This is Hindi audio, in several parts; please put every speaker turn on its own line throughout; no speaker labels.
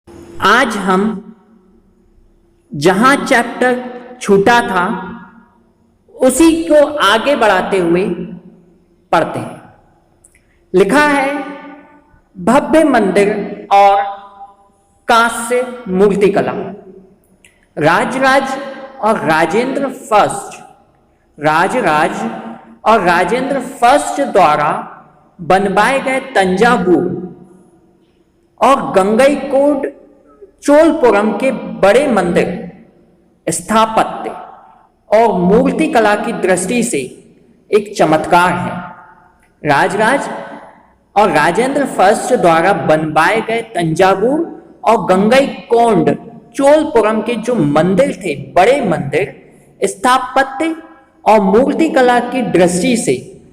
आज हम जहां चैप्टर छूटा था उसी को आगे बढ़ाते हुए पढ़ते हैं। लिखा है भव्य मंदिर और कांस्य मूर्तिकला। राजराज और राजेंद्र फर्स्ट द्वारा बनवाए गए तंजावुर और गंगईकोंड चोलपुरम के बड़े मंदिर स्थापत्य और मूर्तिकला की दृष्टि से एक चमत्कार है। राजराज और राजेंद्र फर्स्ट द्वारा बनवाए गए तंजावुर और गंगईकोंड चोलपुरम के जो मंदिर थे, बड़े मंदिर, स्थापत्य और मूर्तिकला की दृष्टि से,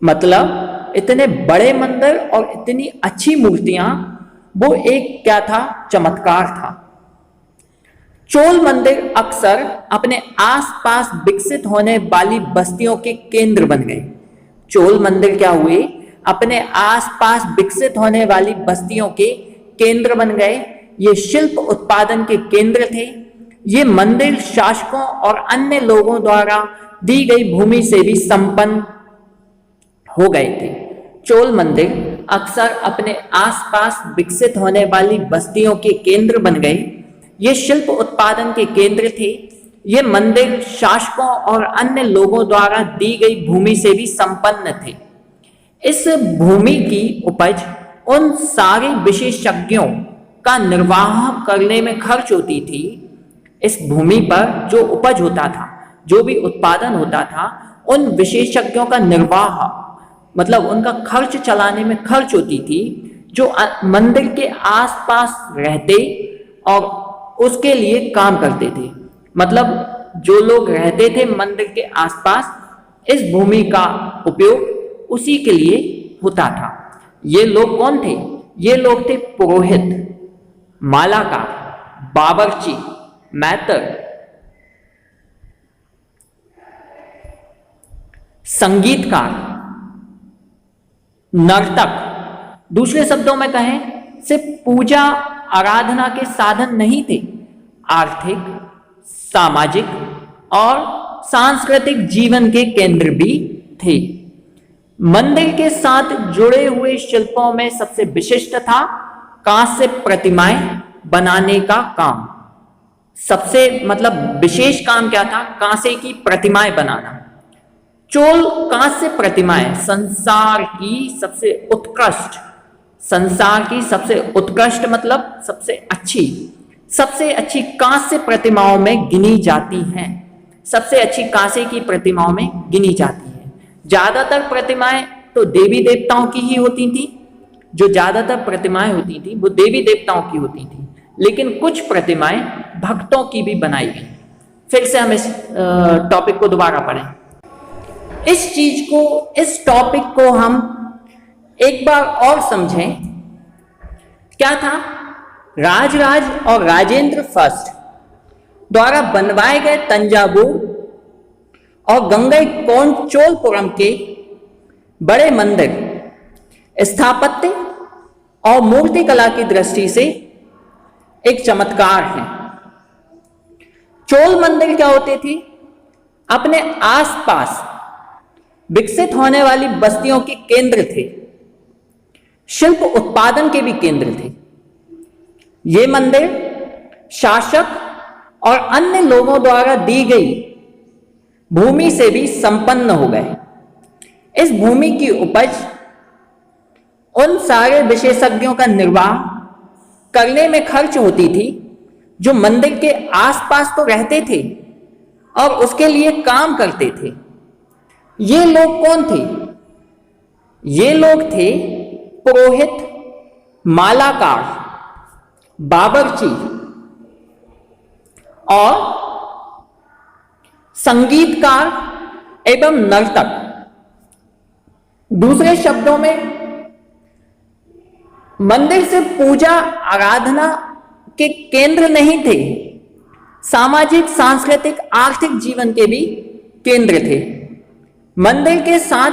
मतलब इतने बड़े मंदिर और इतनी अच्छी मूर्तियां, वो एक क्या था, चमत्कार था। चोल मंदिर अक्सर अपने आसपास विकसित होने वाली बस्तियों के केंद्र बन गए। चोल मंदिर क्या हुए, अपने आसपास विकसित होने वाली बस्तियों के केंद्र बन गए। ये शिल्प उत्पादन के केंद्र थे। ये मंदिर शासकों और अन्य लोगों द्वारा दी गई भूमि से भी संपन्न हो गए थे। चोल मंदिर अक्सर अपने आसपास विकसित होने वाली बस्तियों के केंद्र बन गए। ये शिल्प उत्पादन के केंद्र थे। ये मंदिर शासकों और अन्य लोगों द्वारा दी गई भूमि से भी संपन्न थे। इस भूमि की उपज उन सारे विशेषज्ञों का निर्वाह करने में खर्च होती थी। इस भूमि पर जो उपज होता था, जो भी उत्पादन होता था, उन विशेषज्ञों का निर्वाह, मतलब उनका खर्च चलाने में खर्च होती थी, जो मंदिर के आसपास रहते और उसके लिए काम करते थे। मतलब जो लोग रहते थे मंदिर के आसपास, इस भूमि का उपयोग उसी के लिए होता था। ये लोग कौन थे? ये लोग थे पुरोहित, मालाकार, बावर्ची, मैतर, संगीतकार, नर्तक। दूसरे शब्दों में कहें, सिर्फ पूजा आराधना के साधन नहीं थे, आर्थिक, सामाजिक और सांस्कृतिक जीवन के केंद्र भी थे। मंदिर के साथ जुड़े हुए शिल्पों में सबसे विशिष्ट था कांस्य प्रतिमाएं बनाने का काम। सबसे मतलब विशेष काम क्या था? कांसे की प्रतिमाएं बनाना। चोल कांस्य प्रतिमाएं संसार की सबसे उत्कृष्ट मतलब सबसे अच्छी कांस्य प्रतिमाओं में गिनी जाती हैं। सबसे अच्छी कांसे की प्रतिमाओं में गिनी जाती हैं। ज्यादातर प्रतिमाएं तो देवी देवताओं की ही होती थी। जो ज्यादातर प्रतिमाएं होती थी वो देवी देवताओं की होती थी, लेकिन कुछ प्रतिमाएं भक्तों की भी बनाई गई। फिर से हम इस टॉपिक को दोबारा पढ़ें। इस टॉपिक को हम एक बार और समझें। क्या था? राजराज और राजेंद्र फर्स्ट द्वारा बनवाए गए तंजावुर और गंगईकोंड चोलपुरम के बड़े मंदिर स्थापत्य और मूर्तिकला की दृष्टि से एक चमत्कार है। चोल मंदिर क्या होते थे? अपने आसपास विकसित होने वाली बस्तियों के केंद्र थे। शिल्प उत्पादन के भी केंद्र थे। ये मंदिर शासक और अन्य लोगों द्वारा दी गई भूमि से भी संपन्न हो गए। इस भूमि की उपज उन सारे विशेषज्ञों का निर्वाह करने में खर्च होती थी जो मंदिर के आसपास तो रहते थे और उसके लिए काम करते थे। ये लोग कौन थे? ये लोग थे पुरोहित, मालाकार, बावर्ची और संगीतकार एवं नर्तक। दूसरे शब्दों में, मंदिर से पूजा आराधना के केंद्र नहीं थे, सामाजिक, सांस्कृतिक, आर्थिक जीवन के भी केंद्र थे। मंदिर के साथ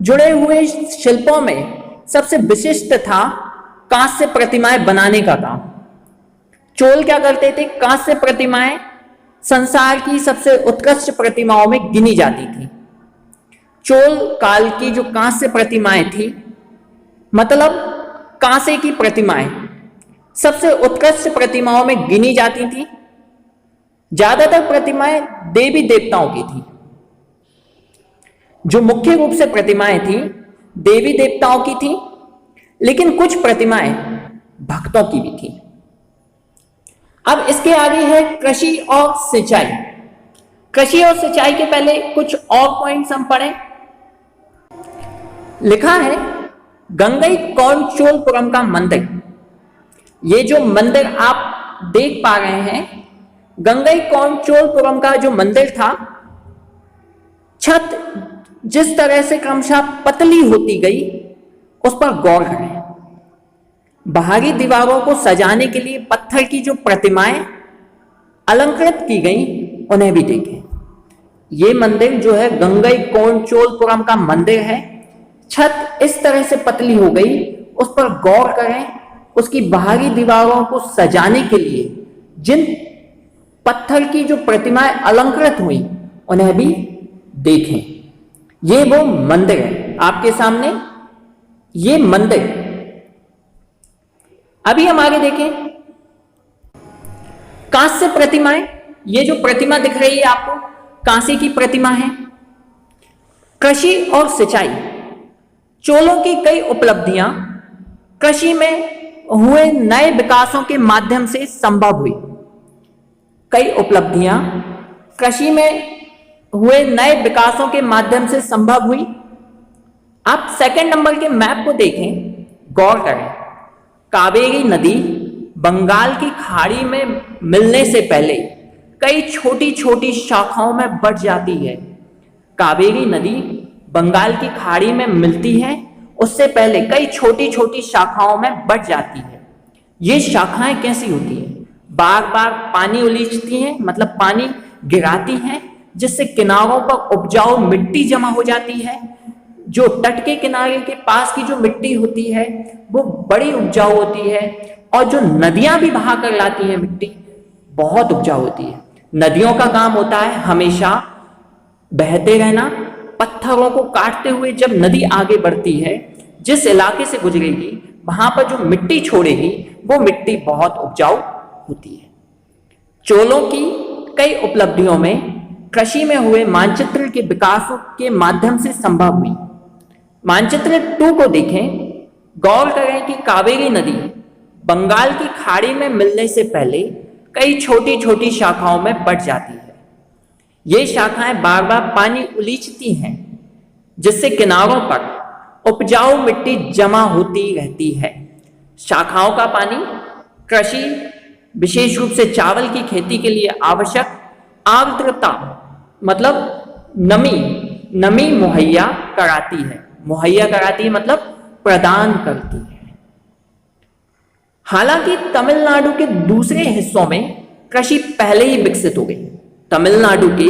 जुड़े हुए शिल्पों में सबसे विशिष्ट था कांस्य प्रतिमाएं बनाने का काम। चोल क्या करते थे, कांस्य प्रतिमाएं संसार की सबसे उत्कृष्ट प्रतिमाओं में गिनी जाती थी। चोल काल की जो कांस्य प्रतिमाएं थी, मतलब कांसे की प्रतिमाएं सबसे उत्कृष्ट प्रतिमाओं में गिनी जाती थी। ज्यादातर प्रतिमाएं देवी देवताओं की थी। जो मुख्य रूप से प्रतिमाएं थी देवी देवताओं की थी, लेकिन कुछ प्रतिमाएं भक्तों की भी थी। अब इसके आगे है कृषि और सिंचाई। कृषि और सिंचाई के पहले कुछ और पॉइंट्स हम पढ़ें। लिखा है गंगईकोंडचोलपुरम का मंदिर। ये जो मंदिर आप देख पा रहे हैं, गंगईकोंडचोलपुरम का जो मंदिर था, छत जिस तरह से क्रमशः पतली होती गई उस पर गौर करें। बाहरी दीवारों को सजाने के लिए पत्थर की जो प्रतिमाएं अलंकृत की गई उन्हें भी देखें। ये मंदिर जो है गंगईकोंडचोलपुरम का मंदिर है। छत इस तरह से पतली हो गई, उस पर गौर करें। उसकी बाहरी दीवारों को सजाने के लिए जिन पत्थर की जो प्रतिमाएं अलंकृत हुई उन्हें भी देखें। ये वो मंदिर है आपके सामने, ये मंदिर। अभी हम आगे देखें कांस्य प्रतिमाएं। ये जो प्रतिमा दिख रही है आपको, कांसे की प्रतिमा है। कृषि और सिंचाई, चोलों की कई उपलब्धियां कृषि में हुए नए विकासों के माध्यम से संभव हुई। कई उपलब्धियां कृषि में हुए नए विकासों के माध्यम से संभव हुई। आप सेकंड नंबर के मैप को देखें, गौर करें। कावेरी नदी बंगाल की खाड़ी में मिलने से पहले कई छोटी छोटी शाखाओं में बढ़ जाती है। कावेरी नदी बंगाल की खाड़ी में मिलती है, उससे पहले कई छोटी छोटी शाखाओं में बढ़ जाती है। ये शाखाएं कैसी होती है? बार बार पानी उलीचती हैं, मतलब पानी गिराती हैं, जिससे किनारों पर उपजाऊ मिट्टी जमा हो जाती है। जो तट के किनारे के पास की जो मिट्टी होती है वो बड़ी उपजाऊ होती है, और जो नदियां भी बहा कर लाती हैं मिट्टी, बहुत उपजाऊ होती है। नदियों का काम होता है हमेशा बहते रहना। पत्थरों को काटते हुए जब नदी आगे बढ़ती है, जिस इलाके से गुजरेगी वहां पर जो मिट्टी छोड़ेगी वो मिट्टी बहुत उपजाऊ होती है। चोलों की कई उपलब्धियों में कृषि में हुए मानचित्र के विकास के माध्यम से संभव हुई। मानचित्र 2 को देखें, गौर करें कि कावेरी नदी बंगाल की खाड़ी में मिलने से पहले कई छोटी छोटी शाखाओं में बढ़ जाती है। ये शाखाएं बार बार पानी उलीचती हैं, जिससे किनारों पर उपजाऊ मिट्टी जमा होती रहती है। शाखाओं का पानी कृषि, विशेष रूप से चावल की खेती के लिए आवश्यक आर्द्रता, मतलब नमी मुहैया कराती है। मुहैया कराती है मतलब प्रदान करती है। हालांकि तमिलनाडु के दूसरे हिस्सों में कृषि पहले ही विकसित हो गई। तमिलनाडु के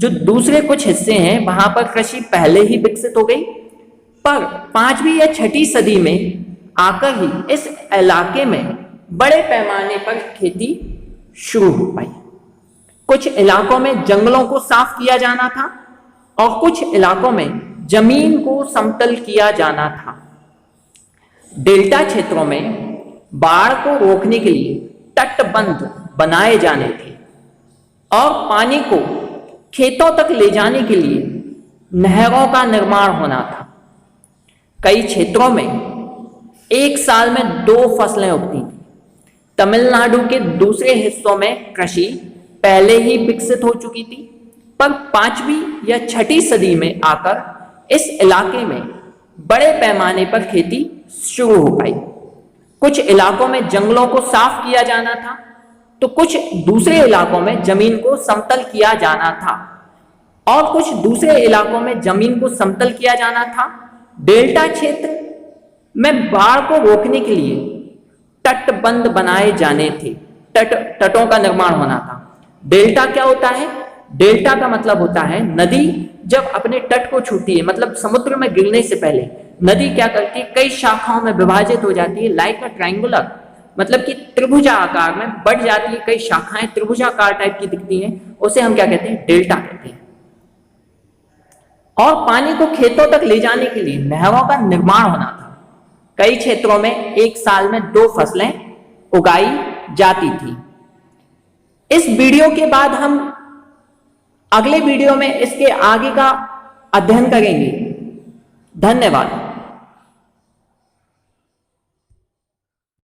जो दूसरे कुछ हिस्से हैं वहां पर कृषि पहले ही विकसित हो गई, पर 5वीं या 6ठी सदी में आकर ही इस इलाके में बड़े पैमाने पर खेती शुरू हो पाई। कुछ इलाकों में जंगलों को साफ किया जाना था और कुछ इलाकों में जमीन को समतल किया जाना था। डेल्टा क्षेत्रों में बाढ़ को रोकने के लिए तटबंध बनाए जाने थे और पानी को खेतों तक ले जाने के लिए नहरों का निर्माण होना था। कई क्षेत्रों में एक साल में 2 फसलें उगती थी। तमिलनाडु के दूसरे हिस्सों में कृषि पहले ही विकसित हो चुकी थी, पर 5वीं या 6ठी सदी में आकर इस इलाके में बड़े पैमाने पर खेती शुरू हो पाई। कुछ इलाकों में जंगलों को साफ किया जाना था, तो कुछ दूसरे इलाकों में जमीन को समतल किया जाना था, और कुछ दूसरे इलाकों में जमीन को समतल किया जाना था। डेल्टा क्षेत्र में बाढ़ को रोकने के लिए तटबंध बनाए जाने थे, तटों का निर्माण होना था। डेल्टा क्या होता है? डेल्टा का मतलब होता है नदी जब अपने तट को छूती है, मतलब समुद्र में गिरने से पहले नदी क्या करती है, कई शाखाओं में विभाजित हो जाती है, लाइक अ ट्रायंगुलर। मतलब कि त्रिभुजाकार में बढ़ जाती है, कई शाखाएं त्रिभुजाकार टाइप की दिखती हैं, उसे हम क्या कहते हैं, डेल्टा कहते हैं। और पानी को खेतों तक ले जाने के लिए नहरों का निर्माण होना था। कई क्षेत्रों में एक साल में 2 फसलें उगाई जाती थी। इस वीडियो के बाद हम अगले वीडियो में इसके आगे का अध्ययन करेंगे। धन्यवाद।